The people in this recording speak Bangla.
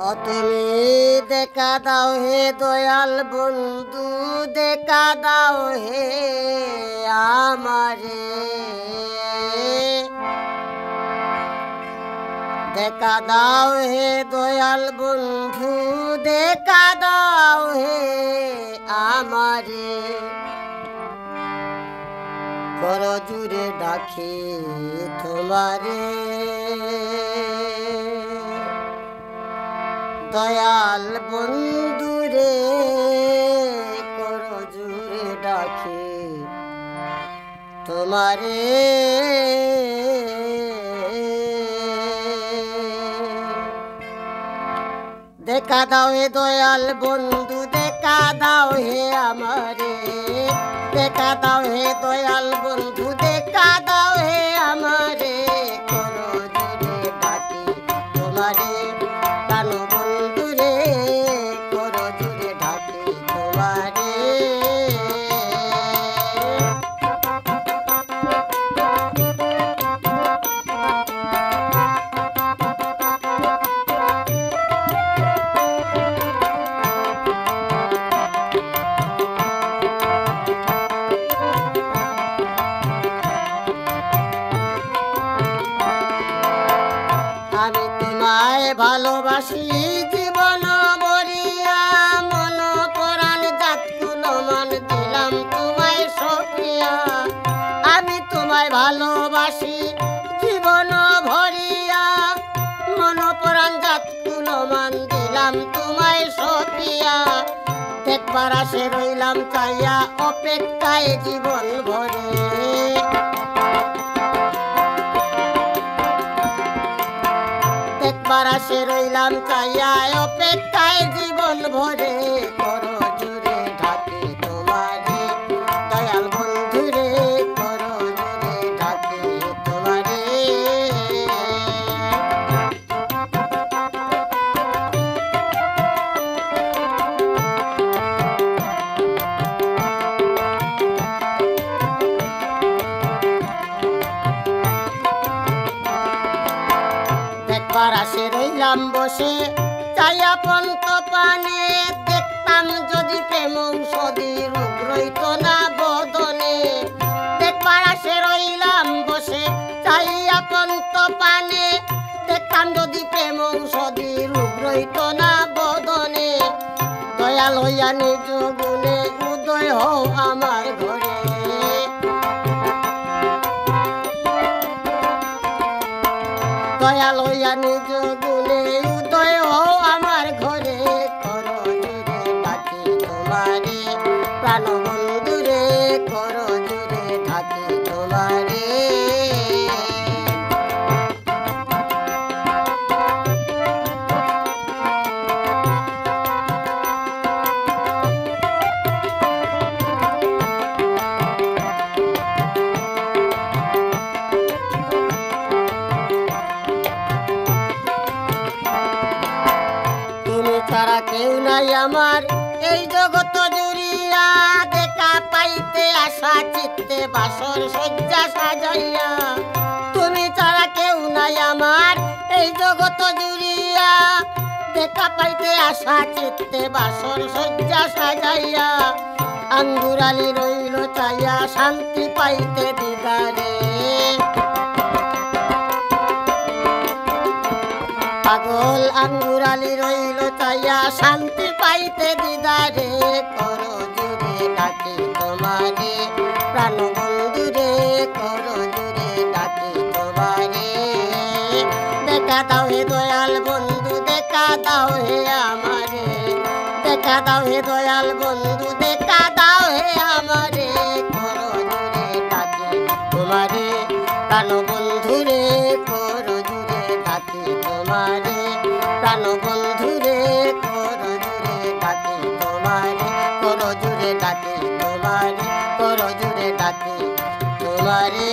তুমি দেখা দাও হে দয়াল বন্ধু, দেখা দাও হে আমারে, দেখা দাও হে দয়াল বন্ধু, দেখা দাও হে আমারে। কর জুড়ে ডাকি তোমারে, দয়াল বন্ধু রে, কর জুড়ে ডাকি তোমারে। দেখা দাও হে দয়াল বন্ধু, দেখা দাও হে আমারে, দেখা দাও হে দয়াল বন্ধু, দেখা দাও হে আমারে। কর জুড়ে ডাকি তোমারে, প্রাণ বন্ধু রে, কর জুড়ে ডাকি তোমারে। আমি তোমায় ভালোবাসি জীবন মরিয়া, মন পরাণ জাতকুল মান দিলাম তোমায় সখিয়া। আমি তোমায় ভালোবাসি জীবন ভরিয়া, মন পরাণ জাতকুল মান দিলাম তোমায় সখিয়া। দেখবার আসে রইলাম চাইয়া, অপেক্ষায় জীবন ভরে। দেখবার আসে রইলাম চাইয়া, অপেক্ষায় জীবন ভরে। কর জুড়ে ডাকি তোমারে, দয়াল বন্ধু রে, কর জুড়ে ডাকি তোমারে। দেখবার আসে রইলাম বসে চাইয়া পন্ত পানে, দেখতাম যদি প্রেম ঔষধি রূপ রইত না বদনে। দেখবার আসে রইলাম বসে চাইয়া পন্ত পানে, দেখতাম যদি প্রেম ঔষধি রূপ রইত না বদনে। দয়াল হইয়া নিজ গুণে উদয় হও আমার ঘরে, দয়াল হইয়া নিজ গুণে উদয় হও আমার ঘরে। কর জুড়ে ডাকি তোমারে, প্রাণ বন্ধু রে, কর জুড়ে ডাকি তোমারে। ছাড়া কেউ নাই আমার এই জগৎ জুড়িয়া, দেখা পাইতে আশা চিত্তে বাসর শয্যা সাজাইয়া। তুমি ছাড়া কেউ নাই আমার এই জগৎ জুড়িয়া, দেখা পাইতে আশা চিত্তে বাসর শয্যা সাজাইয়া। আঙ্গুরালি রইল চাইয়া, শান্তি পাইতে দিদারে। পাগল আঙ্গুরালি রইল চাইয়া, শান্তি পাইতে দিদারে। কর জুড়ে ডাকি তোমারে, প্রাণ বন্ধু রে, কর জুড়ে ডাকি তোমারে। দেখা দাও হে দয়াল বন্ধু, দেখা দাও হে আমারে, দেখা দাও হে দয়াল বন্ধু, দেখা দাও হে আমারে। কর জুড়ে ডাকি তোমারে, প্রাণ বন্ধু রে, কর জুড়ে ডাকি তোমারে। প্রাণ বন্ধু রে, কর জুড়ে ডাকি তোমারে, কর জুড়ে ডাকি তোমারে, কর জুড়ে ডাকি তোমারে।